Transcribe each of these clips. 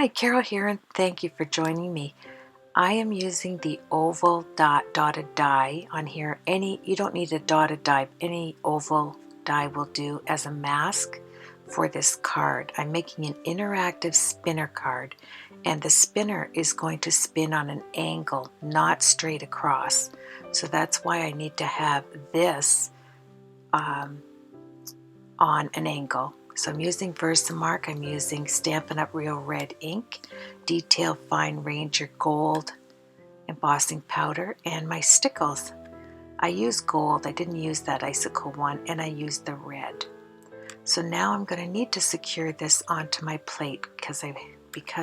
Hi, Carol here, and thank you for joining me. I am using the oval dotted die on here. You don't need a dotted die, any oval die will do as a mask for this card. I'm making an interactive spinner card, and the spinner is going to spin on an angle, not straight across. So that's why I need to have this on an angle. So I'm using Versamark, I'm using Stampin' Up! Real Red ink, Detail Fine Ranger Gold embossing powder, and my stickles. I used gold, I didn't use that icicle one, and I used the red. So now I'm going to need to secure this onto my plate because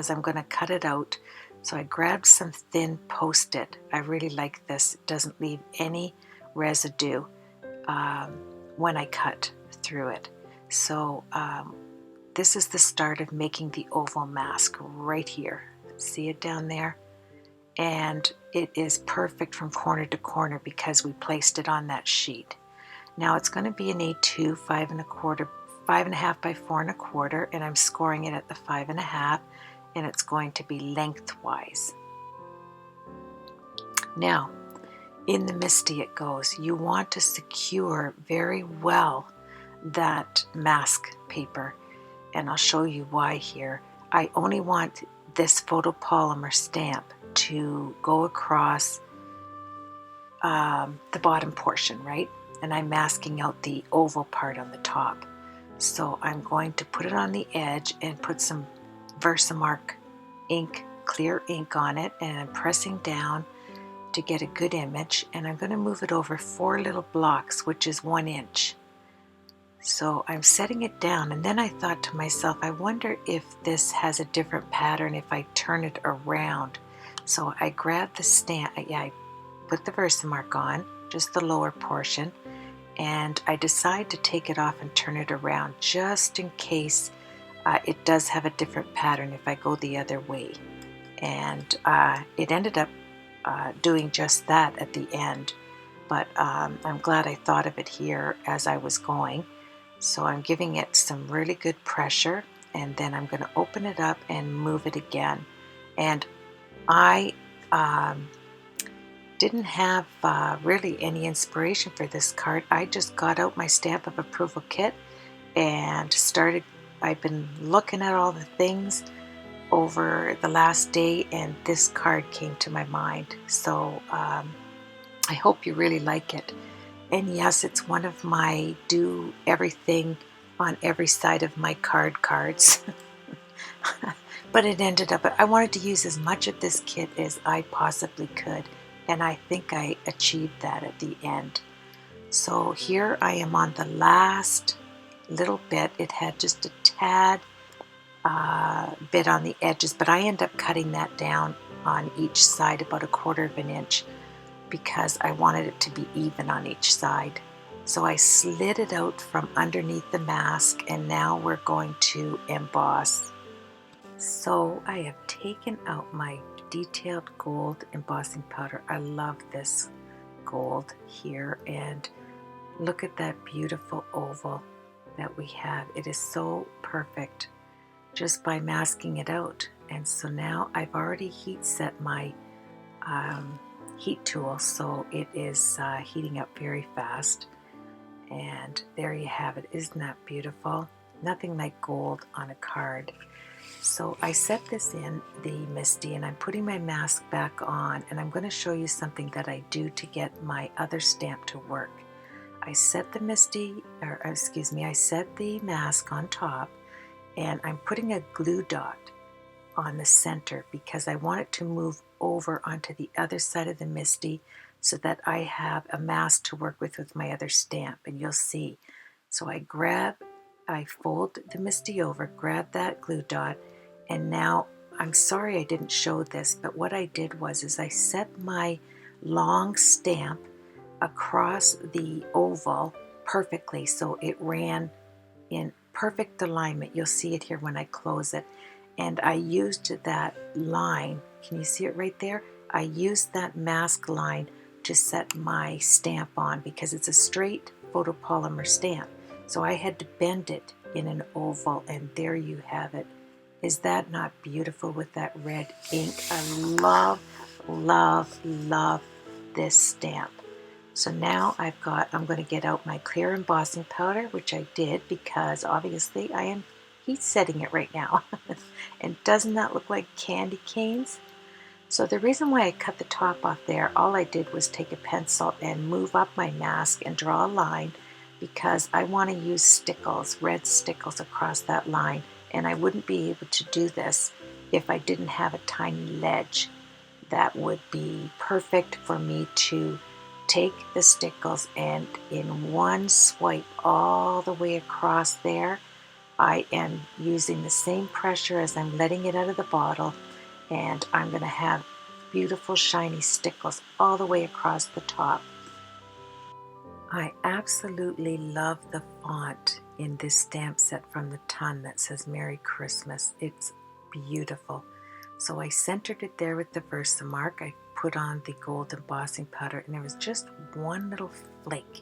I'm going to cut it out. So I grabbed some thin Post-it. I really like this. It doesn't leave any residue when I cut through it. So this is the start of making the oval mask right here. See it down there? And it is perfect from corner to corner because we placed it on that sheet. Now it's going to be an A2 5.25, 5.5 by 4.25, and I'm scoring it at the 5.5, and it's going to be lengthwise. Now, in the MISTI it goes. You want to secure very well that mask paper, and I'll show you why here. I only want this photopolymer stamp to go across the bottom portion, right? And I'm masking out the oval part on the top. So I'm going to put it on the edge and put some Versamark ink, clear ink on it, and I'm pressing down to get a good image, and I'm going to move it over 4 little blocks, which is 1 inch. So I'm setting it down, and then I thought to myself, I wonder if this has a different pattern if I turn it around. So I grabbed the stamp, I put the Versamark on, just the lower portion, and I decide to take it off and turn it around just in case it does have a different pattern if I go the other way. And it ended up doing just that at the end, but I'm glad I thought of it here as I was going. So I'm giving it some really good pressure, and then I'm going to open it up and move it again. And I didn't have really any inspiration for this card. I just got out my Stamp of Approval kit and I've been looking at all the things over the last day, and this card came to my mind. So I hope you really like it. And yes, it's one of my do everything on every side of my cards. But it ended up, I wanted to use as much of this kit as I possibly could, and I think I achieved that at the end. So here I am on the last little bit. It had just a tad bit on the edges, but I end up cutting that down on each side about 1/4 inch because I wanted it to be even on each side. So I slid it out from underneath the mask, and now we're going to emboss. So I have taken out my detailed gold embossing powder. I love this gold here, and look at that beautiful oval that we have. It is so perfect just by masking it out. And so now I've already heat set my heat tool, so it is heating up very fast. And there you have it. Isn't that beautiful? Nothing like gold on a card. So I set this in the MISTI, and I'm putting my mask back on, and I'm going to show you something that I do to get my other stamp to work. I set the I set the mask on top, and I'm putting a glue dot on the center because I want it to move over onto the other side of the MISTI so that I have a mask to work with my other stamp, and you'll see. So I fold the MISTI over, grab that glue dot, and now I'm sorry I didn't show this, but what I did was I set my long stamp across the oval perfectly, so it ran in perfect alignment. You'll see it here when I close it. And I used that line, can you see it right there? I used that mask line to set my stamp on because it's a straight photopolymer stamp. So I had to bend it in an oval, and there you have it. Is that not beautiful with that red ink? I love, love, love this stamp. So now I'm going to get out my clear embossing powder, which I did because obviously I am heat setting it right now. And doesn't that look like candy canes? So the reason why I cut the top off there, all I did was take a pencil and move up my mask and draw a line because I want to use stickles, red stickles across that line, and I wouldn't be able to do this if I didn't have a tiny ledge. That would be perfect for me to take the stickles and in one swipe all the way across there. I am using the same pressure as I'm letting it out of the bottle, and I'm going to have beautiful shiny stickles all the way across the top. I absolutely love the font in this stamp set from the ton that says Merry Christmas. It's beautiful. So I centered it there with the Versamark. I put on the gold embossing powder and there was just one little flake.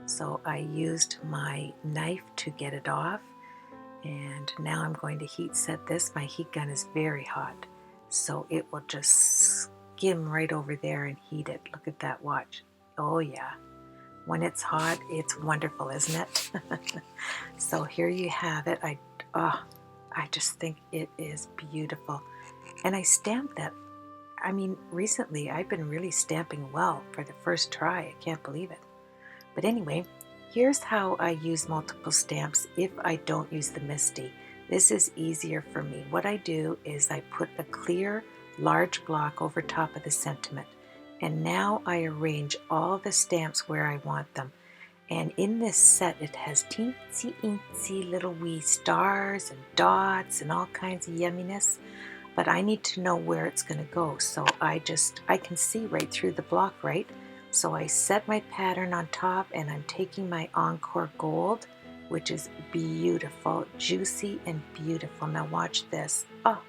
So I used my knife to get it off, and now I'm going to heat set this. My heat gun is very hot, so it will just skim right over there and heat it. Look at that, watch. Oh yeah. When it's hot, it's wonderful, isn't it? So here you have it. I just think it is beautiful. And I stamped that. I mean, recently I've been really stamping well for the first try. I can't believe it. But anyway, here's how I use multiple stamps if I don't use the MISTI. This is easier for me. What I do is I put a clear, large block over top of the sentiment. And now I arrange all the stamps where I want them. And in this set, it has teensy eensy little wee stars and dots and all kinds of yumminess. But I need to know where it's going to go. So I can see right through the block, right? So I set my pattern on top and I'm taking my Encore Gold, which is beautiful, juicy and beautiful. Now watch this. Oh,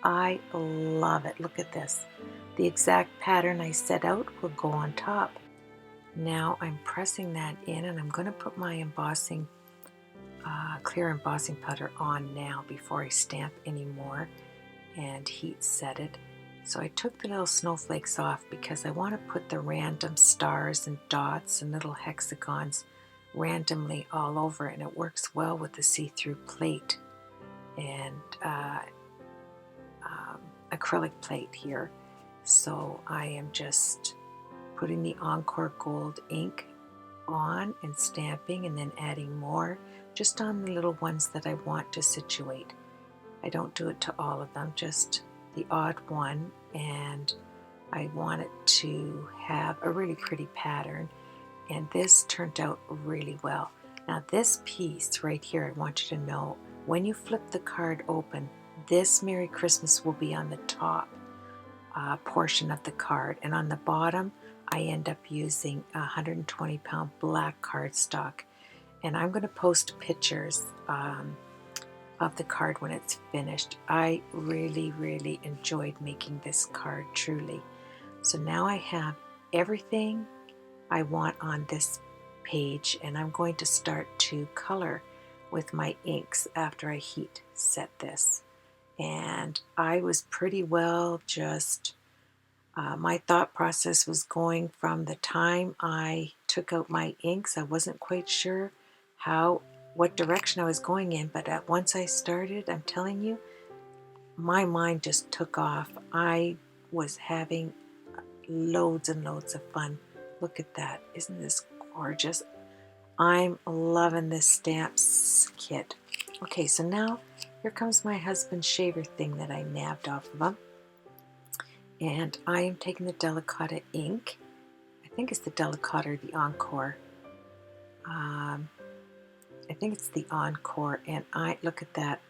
I love it. Look at this. The exact pattern I set out will go on top. Now I'm pressing that in and I'm going to put my embossing, clear embossing powder on now before I stamp anymore and heat set it. So I took the little snowflakes off because I want to put the random stars and dots and little hexagons randomly all over, and it works well with the see-through plate and acrylic plate here. So I am just putting the Encore Gold ink on and stamping and then adding more just on the little ones that I want to situate. I don't do it to all of them, just the odd one, and I want it to have a really pretty pattern, and this turned out really well. Now this piece right here, I want you to know, when you flip the card open, this Merry Christmas will be on the top portion of the card, and on the bottom I end up using 120-pound black cardstock, and I'm going to post pictures of the card when it's finished. I really, really enjoyed making this card, truly. So now I have everything I want on this page, and I'm going to start to color with my inks after I heat set this. And I was pretty well just, my thought process was going from the time I took out my inks. I wasn't quite sure what direction I was going in, but once I started, I'm telling you, my mind just took off. I was having loads and loads of fun. Look at that. Isn't this gorgeous? I'm loving this stamps kit. Okay, so now here comes my husband's shaver thing that I nabbed off of him. And I am taking the Delicata ink. I think it's the Delicata or the Encore. I think it's the Encore, and look at that.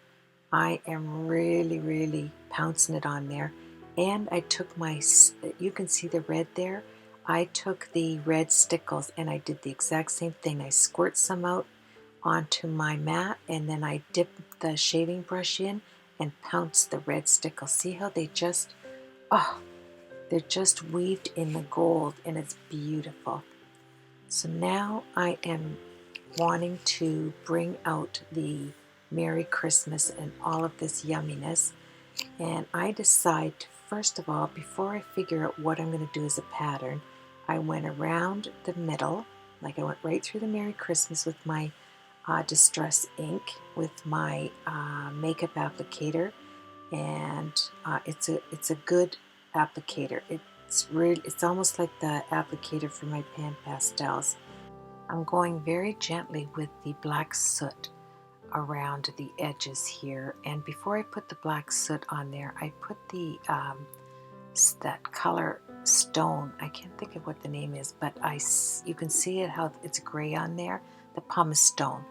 I am really, really pouncing it on there. And I took you can see the red there. I took the red stickles and I did the exact same thing. I squirt some out onto my mat, and then I dip the shaving brush in and pounce the red stickles. See how they're just weaved in the gold, and it's beautiful. So now I am wanting to bring out the Merry Christmas and all of this yumminess. And I decide to, first of all, before I figure out what I'm going to do as a pattern, I went around the middle, like I went right through the Merry Christmas with my Distress ink, with my makeup applicator, and it's a good applicator. It's almost like the applicator for my pan pastels. I'm going very gently with the black soot around the edges here, and before I put the black soot on there, I put the that color stone. I can't think of what the name is, but you can see it how it's gray on there, the pumice stone,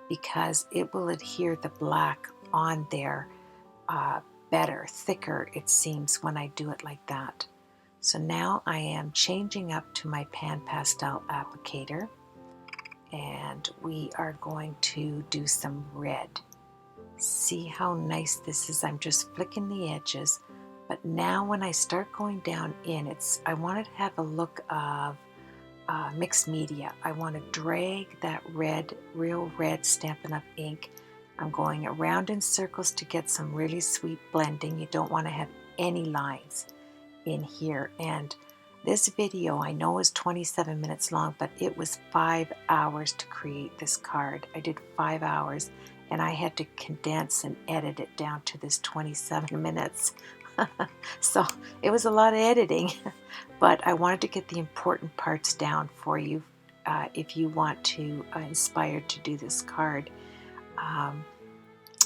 because it will adhere the black on there better, thicker it seems when I do it like that. So now I am changing up to my pan pastel applicator, and we are going to do some red. See how nice this is? I'm just flicking the edges, but now when I start going down in, I want it to have a look of mixed media. I want to drag that red, real red Stampin' Up! Ink. I'm going around in circles to get some really sweet blending. You don't want to have any lines in here. And this video I know is 27 minutes long, but it was 5 hours to create this card. I did 5 hours, and I had to condense and edit it down to this 27 minutes. So it was a lot of editing, but I wanted to get the important parts down for you if you want to inspire to do this card.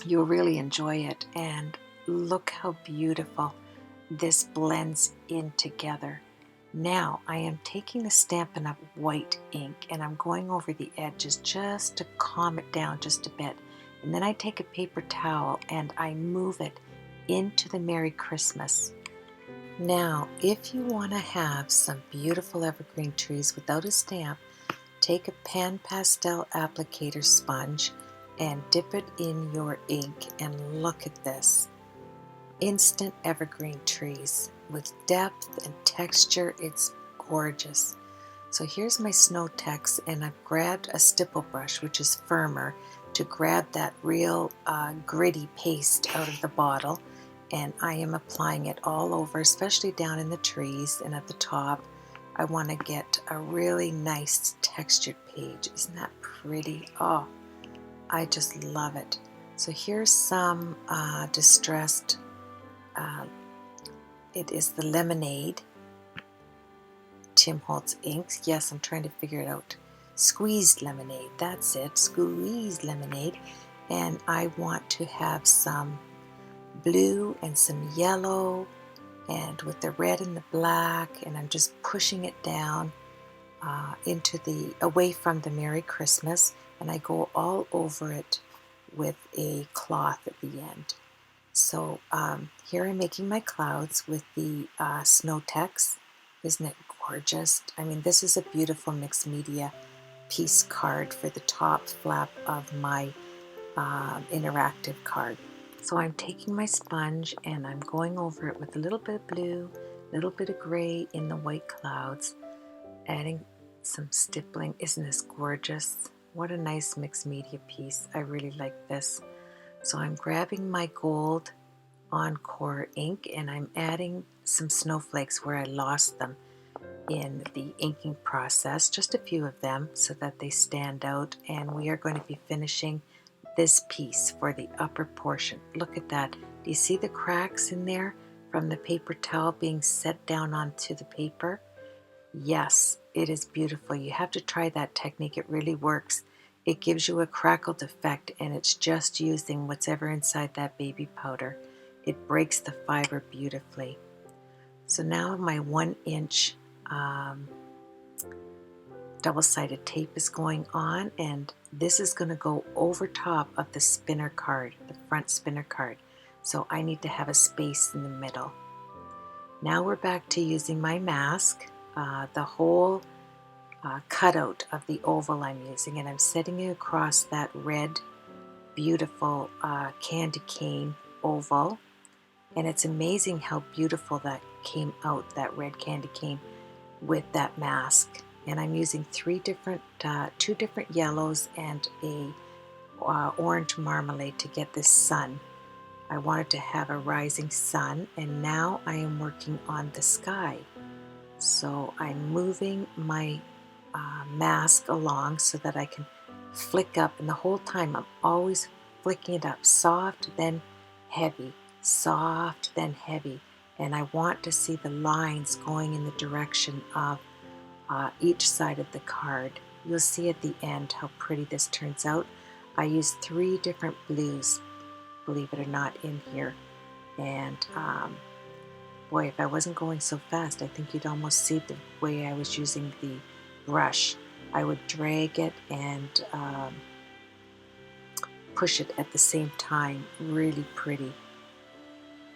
You'll really enjoy it, and look how beautiful this blends in together. Now I am taking the Stampin' Up! White ink, and I'm going over the edges just to calm it down just a bit. And then I take a paper towel and I move it into the Merry Christmas. Now, if you want to have some beautiful evergreen trees without a stamp, take a pan pastel applicator sponge and dip it in your ink, and look at this. Instant evergreen trees with depth and texture. It's gorgeous. So here's my snow text, and I've grabbed a stipple brush, which is firmer, to grab that real gritty paste out of the bottle, and I am applying it all over, especially down in the trees and at the top. I want to get a really nice textured page. Isn't that pretty? Oh, I just love it. So here's some distressed, it is the Lemonade Tim Holtz inks. Yes, I'm trying to figure it out. Squeezed lemonade, that's it, squeezed lemonade. And I want to have some blue and some yellow, and with the red and the black, and I'm just pushing it down away from the Merry Christmas, and I go all over it with a cloth at the end. So here I'm making my clouds with the snow text. Isn't it gorgeous? I mean, this is a beautiful mixed media piece card for the top flap of my interactive card. So I'm taking my sponge and I'm going over it with a little bit of blue, a little bit of gray in the white clouds, adding some stippling. Isn't this gorgeous? What a nice mixed media piece. I really like this. So I'm grabbing my gold Encore ink and I'm adding some snowflakes where I lost them in the inking process, just a few of them so that they stand out, and we are going to be finishing this piece for the upper portion. Look at that. Do you see the cracks in there from the paper towel being set down onto the paper? Yes, it is beautiful. You have to try that technique. It really works. It gives you a crackled effect, and it's just using whatever inside that baby powder. It breaks the fiber beautifully. So now my 1-inch double-sided tape is going on, and this is going to go over top of the spinner card, the front spinner card. So I need to have a space in the middle. Now we're back to using my mask, the whole cutout of the oval I'm using, and I'm setting it across that red, beautiful candy cane oval. And it's amazing how beautiful that came out, that red candy cane with that mask. And I'm using two different yellows and a orange marmalade to get this sun. I wanted to have a rising sun, and now I am working on the sky. So I'm moving my mask along so that I can flick up, and the whole time I'm always flicking it up, soft then heavy, soft then heavy, and I want to see the lines going in the direction of each side of the card. You'll see at the end how pretty this turns out. I used 3 different blues, believe it or not, in here, and boy, if I wasn't going so fast, I think you'd almost see the way I was using the brush. I would drag it and push it at the same time. Really pretty.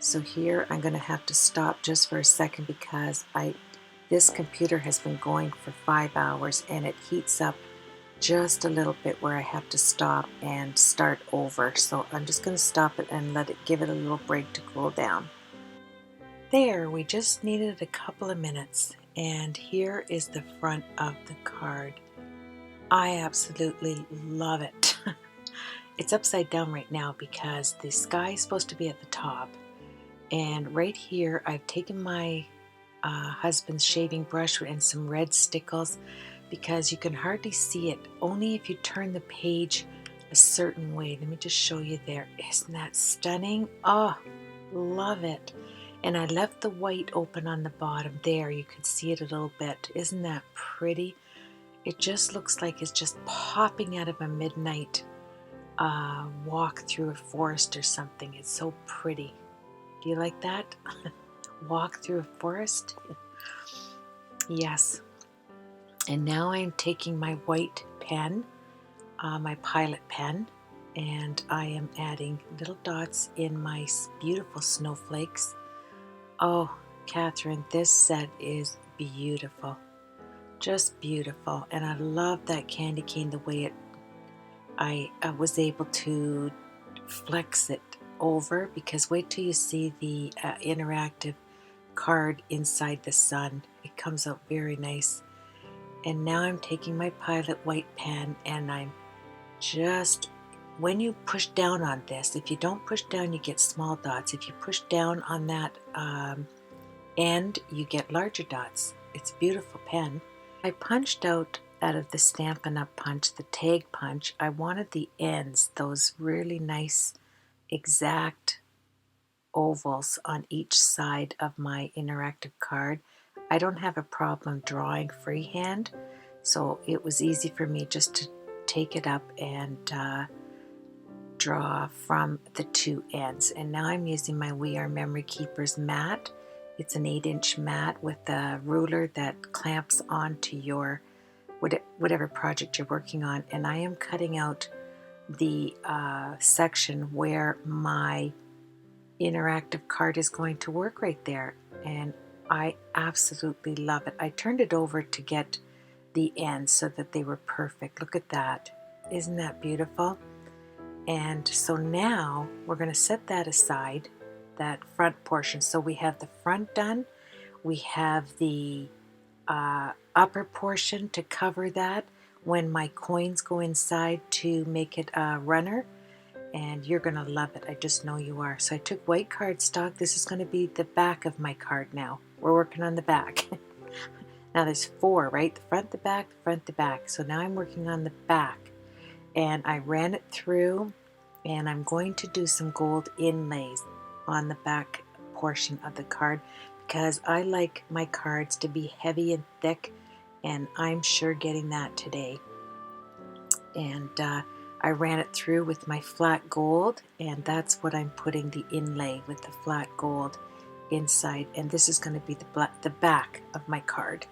So here I'm going to have to stop just for a second because this computer has been going for 5 hours and it heats up just a little bit where I have to stop and start over. So I'm just going to stop it and give it a little break to cool down. There, we just needed a couple of minutes, and here is the front of the card. I absolutely love it. It's upside down right now because the sky is supposed to be at the top, and right here I've taken my husband's shaving brush and some red stickles because you can hardly see it, only if you turn the page a certain way. Let me just show you there. Isn't that stunning? Oh, love it. And I left the white open on the bottom there. You could see it a little bit. Isn't that pretty? It just looks like it's just popping out of a midnight walk through a forest or something. It's so pretty. Do you like that? Walk through a forest? Yes. And now I'm taking my white pen, my Pilot pen, and I am adding little dots in my beautiful snowflakes. Oh, Catherine, this set is beautiful. Just beautiful. And I love that candy cane, the way I was able to flex it over, because wait till you see the interactive card inside the sun. It comes out very nice. And now I'm taking my Pilot white pen and I'm just, when you push down on this, if you don't push down, you get small dots. If you push down on that end, you get larger dots. It's a beautiful pen. I punched out of the Stampin' Up! Punch, the tag punch. I wanted the ends, those really nice exact ovals on each side of my interactive card. I don't have a problem drawing freehand, so it was easy for me just to take it up and draw from the 2 ends. And now I'm using my We Are Memory Keepers mat. It's an 8-inch mat with a ruler that clamps onto your whatever project you're working on. And I am cutting out the section where my interactive card is going to work right there. And I absolutely love it. I turned it over to get the ends so that they were perfect. Look at that. Isn't that beautiful? And so now we're going to set that aside, that front portion. So we have the front done. We have the upper portion to cover that when my coins go inside to make it a runner. And you're going to love it. I just know you are. So I took white cardstock. This is going to be the back of my card now. We're working on the back. Now there's 4, right? The front, the back, the front, the back. So now I'm working on the back. And I ran it through, and I'm going to do some gold inlays on the back portion of the card because I like my cards to be heavy and thick, and I'm sure getting that today. And I ran it through with my flat gold, and that's what I'm putting the inlay with, the flat gold inside. And this is going to be the back of my card.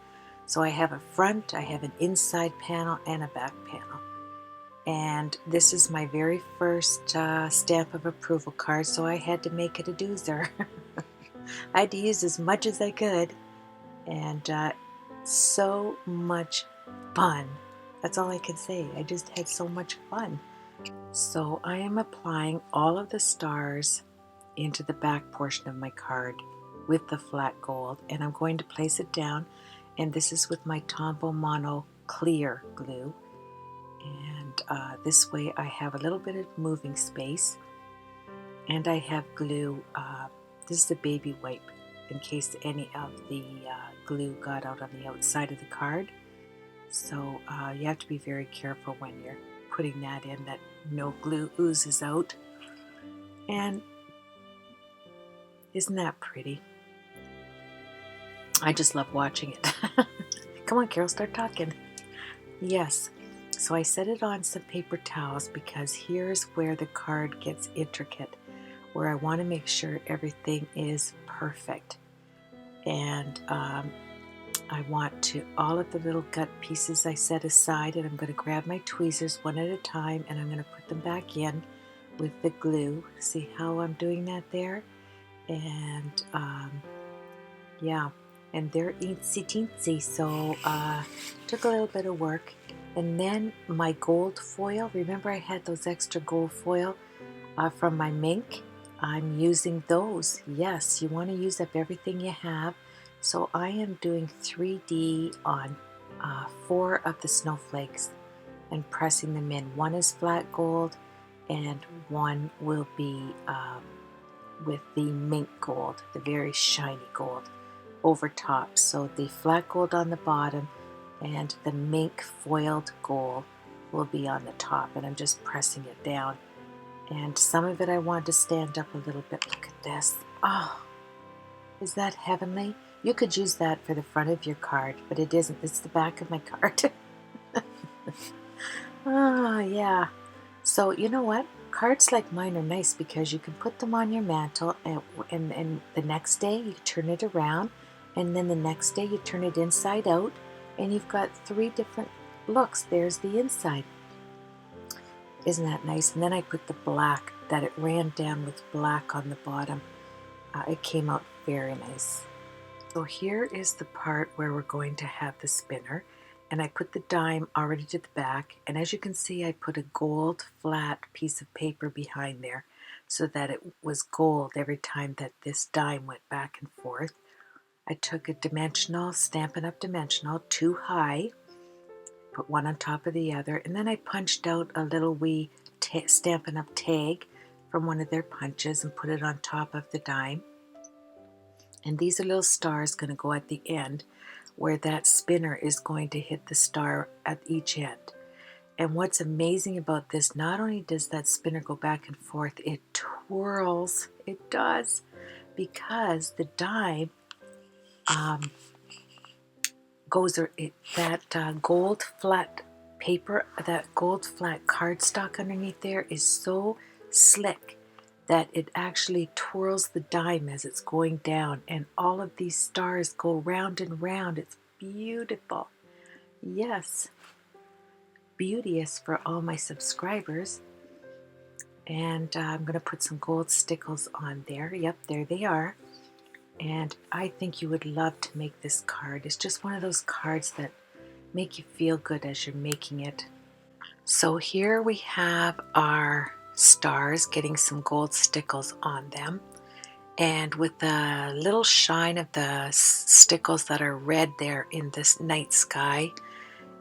So I have a front, I have an inside panel, and a back panel. And this is my very first stamp of approval card, so I had to make it a doozer. I had to use as much as I could, and so much fun. That's all I can say. I just had so much fun. So I am applying all of the stars into the back portion of my card with the flat gold, and I'm going to place it down, and this is with my Tombow Mono clear glue. And this way I have a little bit of moving space, and I have glue. This is a baby wipe in case any of the glue got out on the outside of the card. So you have to be very careful when you're putting that in, that no glue oozes out. And isn't that pretty? I just love watching it. Come on, Carol, start talking. Yes. So I set it on some paper towels because here's where the card gets intricate, where I want to make sure everything is perfect. And I want to, all of the little gut pieces I set aside, and I'm going to grab my tweezers one at a time, and I'm going to put them back in with the glue. See how I'm doing that there? And yeah, and they're teensy teensy, so took a little bit of work. And then my gold foil, remember I had those extra gold foil from my mink? I'm using those. Yes, you want to use up everything you have. So I am doing 3D on 4 of the snowflakes and pressing them in. One is flat gold and one will be with the mink gold, the very shiny gold over top. So the flat gold on the bottom and the mink foiled gold will be on the top, and I'm just pressing it down. And some of it I want to stand up a little bit. Look at this. Oh, is that heavenly? You could use that for the front of your card, but it isn't. It's the back of my card. Oh, yeah. So you know what? Cards like mine are nice because you can put them on your mantle, and the next day you turn it around, and then the next day you turn it inside out, and you've got 3 different looks. There's the inside. Isn't that nice? And then I put the black, that it ran down with black on the bottom. It came out very nice. So here is the part where we're going to have the spinner, and I put the dime already to the back, and as you can see I put a gold flat piece of paper behind there so that it was gold every time that this dime went back and forth. I took a dimensional, Stampin' Up! Dimensional, 2 high, put one on top of the other, and then I punched out a little wee Stampin' Up! Tag from one of their punches and put it on top of the dime. And these are little stars going to go at the end where that spinner is going to hit the star at each end. And what's amazing about this, not only does that spinner go back and forth, it twirls. It does, because the dime goes, that gold flat paper, that gold flat cardstock underneath there is so slick that it actually twirls the dime as it's going down, and all of these stars go round and round. It's beautiful. Yes, beauteous for all my subscribers. And I'm going to put some gold stickles on there. Yep, there they are. And I think you would love to make this card. It's just one of those cards that make you feel good as you're making it. So here we have our stars getting some gold stickles on them, and with the little shine of the stickles that are red there in this night sky,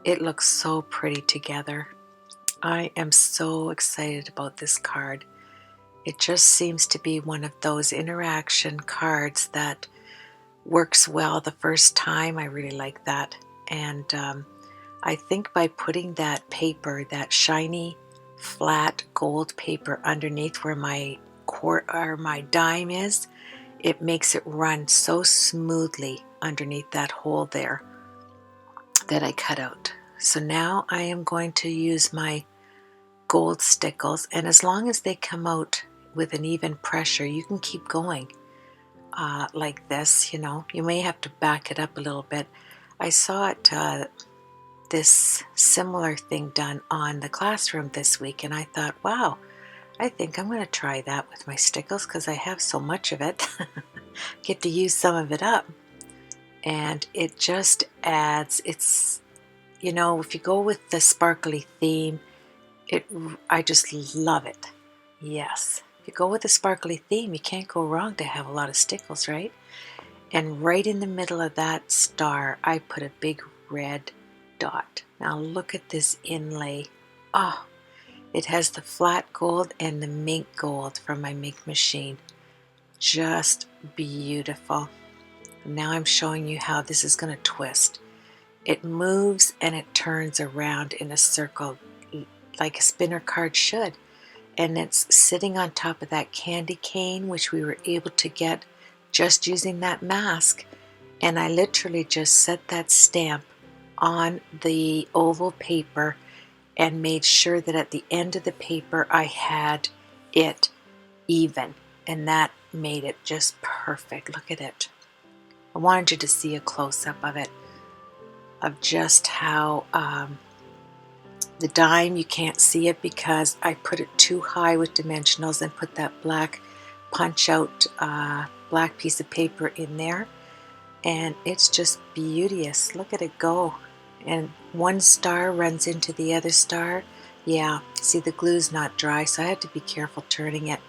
it looks so pretty together. I am so excited about this card. It just seems to be one of those interaction cards that works well the first time. I really like that. And I think by putting that paper, that shiny flat gold paper underneath where my dime is, it makes it run so smoothly underneath that hole there that I cut out. So now I am going to use my gold stickles, and as long as they come out with an even pressure, you can keep going like this. You know, you may have to back it up a little bit. I saw it this similar thing done on the classroom this week, and I thought, wow, I think I'm going to try that with my stickles because I have so much of it. Get to use some of it up, and it just adds, it's, you know, if you go with the sparkly theme, I just love it. Yes, if you go with the sparkly theme, you can't go wrong to have a lot of stickles, right? And right in the middle of that star, I put a big red dot. Now look at this inlay. Oh, It has the flat gold and the mink gold from my mink machine. Just beautiful. Now I'm showing you how this is going to twist. It moves and it turns around in a circle like a spinner card should. And it's sitting on top of that candy cane, which we were able to get just using that mask. And I literally just set that stamp on the oval paper and made sure that at the end of the paper I had it even. And that made it just perfect. Look at it. I wanted you to see a close-up of it, of just how the dime, you can't see it because I put it too high with dimensionals and put that black punch out black piece of paper in there, and it's just beauteous. Look at it go. And one star runs into the other star. Yeah, see, the glue's not dry, so I had to be careful turning it.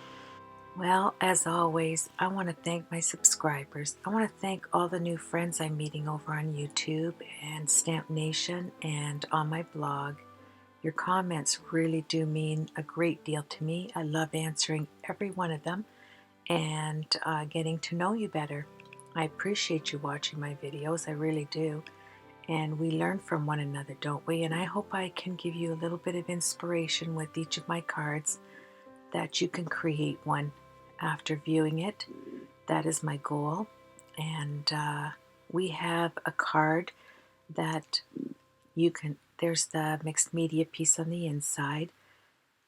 Well, as always, I want to thank my subscribers. I want to thank all the new friends I'm meeting over on YouTube and Stamp Nation and on my blog. Your comments really do mean a great deal to me. I love answering every one of them and getting to know you better. I appreciate you watching my videos, I really do. And we learn from one another, don't we? And I hope I can give you a little bit of inspiration with each of my cards, that you can create one after viewing it. That is my goal. And we have a card that you can, there's the mixed media piece on the inside,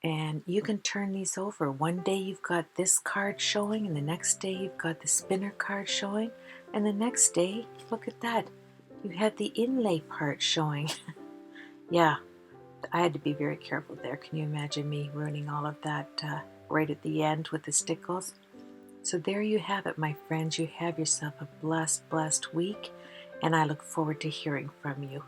and you can turn these over. One day you've got this card showing, and the next day you've got the spinner card showing, and the next day, look at that, you had the inlay part showing. Yeah, I had to be very careful there. Can you imagine me ruining all of that right at the end with the stickles? So there you have it, my friends. You have yourself a blessed, blessed week, and I look forward to hearing from you.